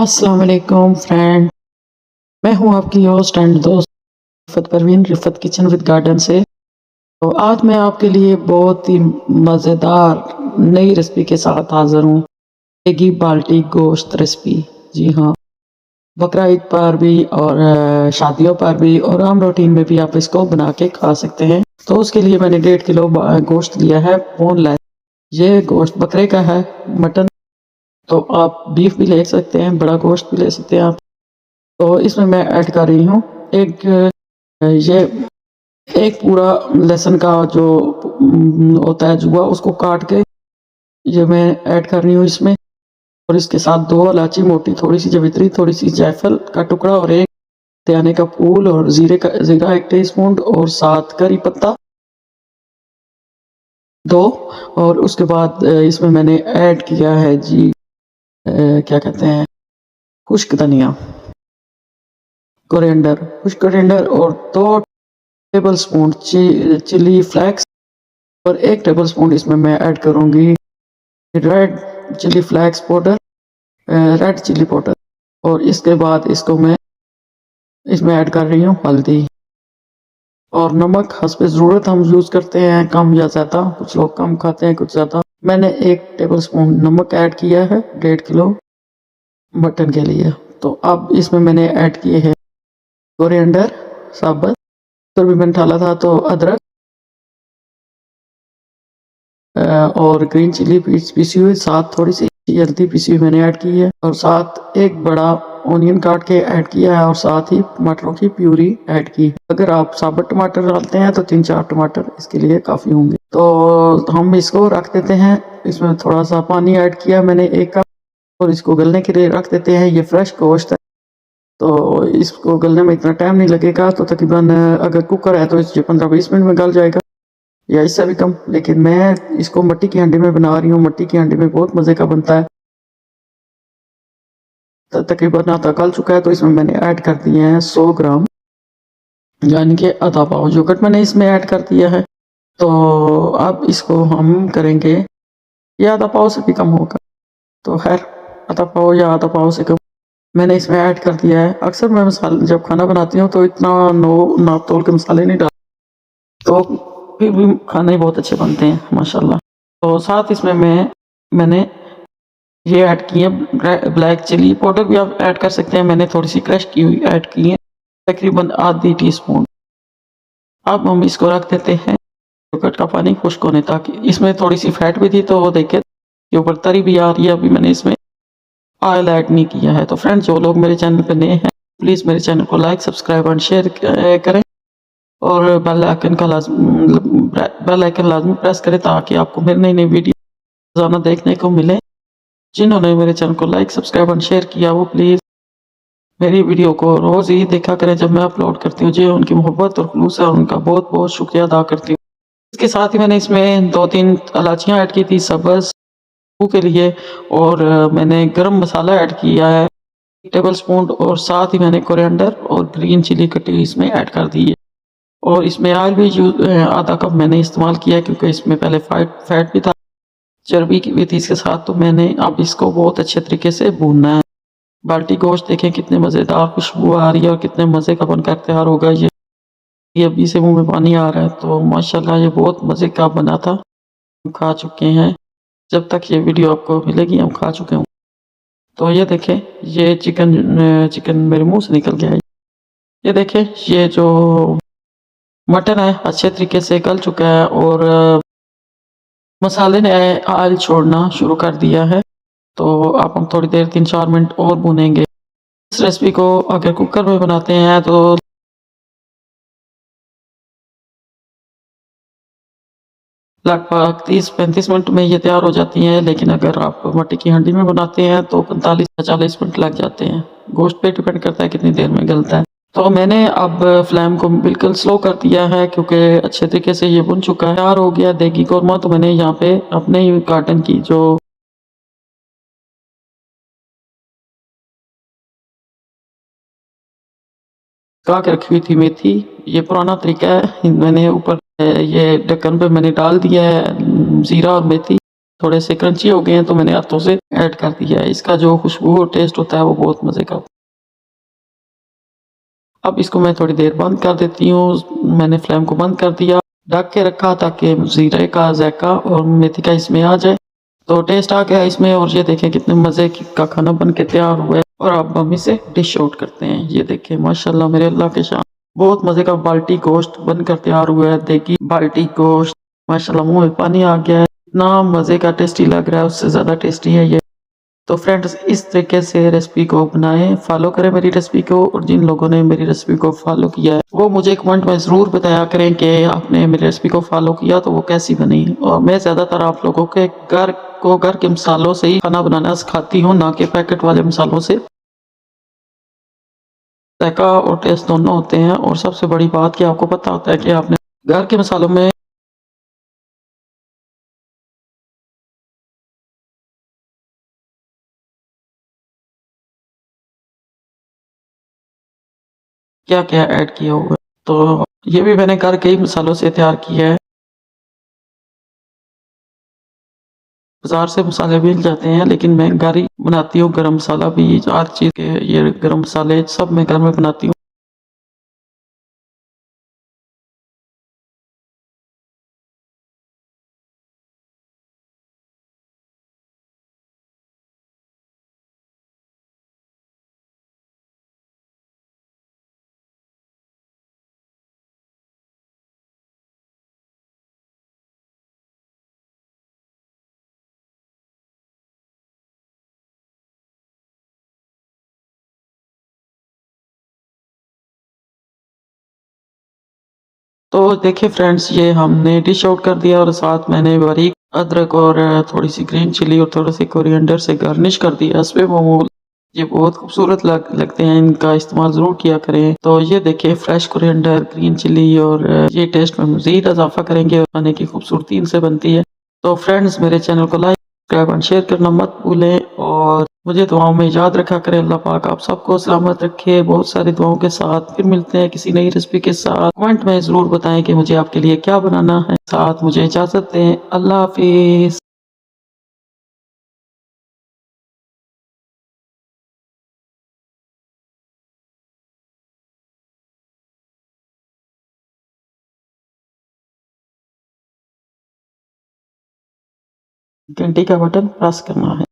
अस्सलाम वालेकुम फ्रेंड। मैं हूं आपकी होस्ट एंड दोस्त रिफ़त परवीन, रिफ़त किचन विद गार्डन से। तो आज मैं आपके लिए बहुत ही मज़ेदार नई रेसिपी के साथ हाज़िर हूं। एगी बाल्टी गोश्त रेसिपी। जी हाँ, बकरा ईद पर भी और शादियों पर भी और आम रूटीन में भी आप इसको बना के खा सकते हैं। तो उसके लिए मैंने 1.5 किलो गोश्त लिया है बोनलेस। ये गोश्त बकरे का है, मटन तो आप बीफ भी ले सकते हैं, बड़ा गोश्त भी ले सकते हैं आप। तो इसमें मैं ऐड कर रही हूँ एक ये एक पूरा लहसुन का जो होता है जुआ, उसको काट के ये मैं ऐड कर रही हूँ इसमें। और इसके साथ 2 इलायची मोटी, थोड़ी सी जवित्री, थोड़ी सी जायफल का टुकड़ा और 1 धनिया का फूल और जीरा 1 टीस्पून और 7 करी पत्ता 2। और उसके बाद इसमें मैंने ऐड किया है जी क्या कहते हैं, खुश्क धनिया, कोरिएंडर, खुश्क कोरिएंडर और 2 टेबलस्पून चिली फ्लेक्स और 1 टेबलस्पून इसमें मैं ऐड करूँगी red chilli flakes powder, red chilli powder. और इसके बाद इसको मैं इसमें ऐड कर रही हूँ हल्दी और नमक हस्बे ज़रूरत हम यूज़ करते हैं, कम या ज़्यादा, कुछ लोग कम खाते हैं कुछ ज़्यादा। मैंने 1 टेबलस्पून नमक ऐड किया है 1.5 किलो मटन के लिए। तो अब इसमें मैंने ऐड किए हैं कोरिएंडर साबुत, तो भी मैंने डाला था, तो अदरक और ग्रीन चिली पीसी हुई, साथ थोड़ी सी हल्दी पीसी हुई मैंने ऐड की है और साथ एक बड़ा ऑनियन काट के ऐड किया है और साथ ही टमाटरों की प्यूरी ऐड की है। अगर आप साबुत टमाटर डालते हैं तो 3-4 टमाटर इसके लिए काफ़ी होंगे। तो हम इसको रख देते हैं। इसमें थोड़ा सा पानी ऐड किया मैंने 1 कप और इसको गलने के लिए रख देते हैं। ये फ्रेश गोश्त है तो इसको गलने में इतना टाइम नहीं लगेगा। तो तकरीबन अगर कुकर है तो इसे 15-20 मिनट में गल जाएगा या इससे भी कम। लेकिन मैं इसको मिट्टी की हांडी में बना रही हूँ, मिट्टी की हांडी में बहुत मज़े का बनता है। तो तकरीबन आधा गल चुका है तो इसमें मैंने ऐड कर दिए हैं 100 ग्राम यानी कि आधा पाव योगर्ट मैंने इसमें ऐड कर दिया है। तो अब इसको हम करेंगे, ये आधा पाव से भी कम होगा, तो खैर आधा पाव या आधा पाव से कम मैंने इसमें ऐड कर दिया है। अक्सर मैं मसाले जब खाना बनाती हूँ तो इतना नाप तोल के मसाले नहीं डाल, तो फिर भी खाने बहुत अच्छे बनते हैं माशाल्लाह। तो साथ इसमें मैंने ये ऐड की है ब्लैक चिली पाउडर, भी आप ऐड कर सकते हैं। मैंने थोड़ी सी क्रश की हुई ऐड की है, तकरीबन आधी टीस्पून। अब हम इसको रख देते हैं योगर्ट का पानी खुश्क होने, ताकि इसमें थोड़ी सी फैट भी थी तो वो देखे के ऊपर तरी भी आ रही है। अभी मैंने इसमें ऑयल ऐड नहीं किया है। तो फ्रेंड्स, जो लोग मेरे चैनल पर नए हैं प्लीज़ मेरे चैनल को लाइक सब्सक्राइब एंड शेयर करें और बेल आइकन लाजमी प्रेस करें ताकि आपको मेरी नई नई वीडियो रोजाना देखने को मिले। जिन्होंने मेरे चैनल को लाइक सब्सक्राइब एंड शेयर किया वो प्लीज़ मेरी वीडियो को रोज़ ही देखा करें जब मैं अपलोड करती हूँ। जो उनकी मोहब्बत और खुलूस है उनका बहुत बहुत शुक्रिया अदा करती हूँ। इसके साथ ही मैंने इसमें 2-3 इलायचियाँ ऐड की थी सब्ज़ के लिए और मैंने गरम मसाला ऐड किया है 1 टेबलस्पून और साथ ही मैंने कोरिएंडर और ग्रीन चिली कटी इसमें ऐड कर दी है। और इसमें ऑयल भी आधा कप मैंने इस्तेमाल किया है क्योंकि इसमें पहले फैट भी था, चर्बी की भी थी इसके साथ। तो मैंने अब इसको बहुत अच्छे तरीके से भूनना है। बाल्टी गोश्त देखें कितने मज़ेदार खुशबू आ रही है और कितने मज़े का बनकर तैयार होगा। ये अभी से मुंह में पानी आ रहा है। तो माशाल्लाह ये बहुत मज़े का बना था, हम खा चुके हैं। जब तक ये वीडियो आपको मिलेगी हम खा चुके हूँ। तो ये देखें, ये चिकन मेरे मुँह से निकल गया है। ये देखें, ये जो मटन है अच्छे तरीके से गल चुका है और मसाले ने ऑयल छोड़ना शुरू कर दिया है। तो आप हम थोड़ी देर 3-4 मिनट और भूनेंगे। इस रेसिपी को अगर कुकर में बनाते हैं तो लगभग 30-35 मिनट में ये तैयार हो जाती हैं। लेकिन अगर आप मिट्टी की हांडी में बनाते हैं तो 45 या 40 मिनट लग जाते हैं। गोश्त पे डिपेंड करता है कितनी देर में गलता है। तो मैंने अब फ्लेम को बिल्कुल स्लो कर दिया है क्योंकि अच्छे तरीके से ये बुन चुका है, तैयार हो गया देगी कौरमा। तो मैंने यहाँ पे अपने ही गार्डन की जो पका के रखी हुई थी मेथी, ये पुराना तरीका है, मैंने ऊपर ये ढक्कन पे मैंने डाल दिया है जीरा और मेथी। थोड़े से क्रंची हो गए हैं तो मैंने हाथों से ऐड कर दिया है। इसका जो खुशबू और टेस्ट होता है वो बहुत मज़े का। अब इसको मैं थोड़ी देर बंद कर देती हूँ। मैंने फ्लेम को बंद कर दिया, ढक के रखा ताकि ज़ीरे का जायका और मेथी का इसमें आ जाए। तो टेस्ट आ गया इसमें और ये देखें कितने मज़े का खाना बन के तैयार हुआ है। और अब हम इसे डिश आउट करते हैं। ये देखें माशाल्लाह मेरे अल्लाह के शान, बहुत मज़े का बाल्टी गोश्त बनकर तैयार हुआ है। देखिए बाल्टी गोश्त, माशाल्लाह मुँह में पानी आ गया है। इतना मज़े का टेस्टी लग रहा है, उससे ज़्यादा टेस्टी है ये। तो फ्रेंड्स इस तरीके से रेसिपी को बनाएं, फॉलो करें मेरी रेसिपी को। और जिन लोगों ने मेरी रेसिपी को फॉलो किया है वो मुझे कमेंट में ज़रूर बताया करें कि आपने मेरी रेसिपी को फॉलो किया तो वो कैसी बनी। और मैं ज़्यादातर आप लोगों के घर के मसालों से ही खाना बनाना सिखाती हूँ, ना कि पैकेट वाले मसालों से। जायका और टेस्ट दोनों होते हैं। और सबसे बड़ी बात कि आपको पता होता है कि आपने घर के मसालों में क्या क्या ऐड किया हुआ है। तो ये भी मैंने घर के ही मसालों से तैयार किया है। बाजार से मसाले मिल जाते हैं लेकिन मैं घर ही बनाती हूँ। गरम मसाला भी, हर चीज़ के ये गरम मसाले सब मैं घर में बनाती हूँ। तो देखिए फ्रेंड्स ये हमने डिश आउट कर दिया और साथ मैंने बारीक अदरक और थोड़ी सी ग्रीन चिली और थोड़ा सी कोरिएंडर से गार्निश कर दिया इस पे मोमो। ये बहुत खूबसूरत लगते हैं, इनका इस्तेमाल ज़रूर किया करें। तो ये देखिए फ्रेश कोरिएंडर, ग्रीन चिली और ये टेस्ट में मज़ीद इजाफा करेंगे और खाने की खूबसूरती इनसे बनती है। तो फ्रेंड्स मेरे चैनल को लाइक, सब्सक्राइब एंड शेयर करना मत भूलें। और मुझे दुआओं में याद रखा करें। अल्लाह पाक आप सबको सलामत रखे। बहुत सारी दुआओं के साथ फिर मिलते हैं किसी नई रेसिपी के साथ। कमेंट में ज़रूर बताएं कि मुझे आपके लिए क्या बनाना है। साथ मुझे इजाज़त दें। अल्लाह हाफिज़। घंटी का बटन प्रेस करना है।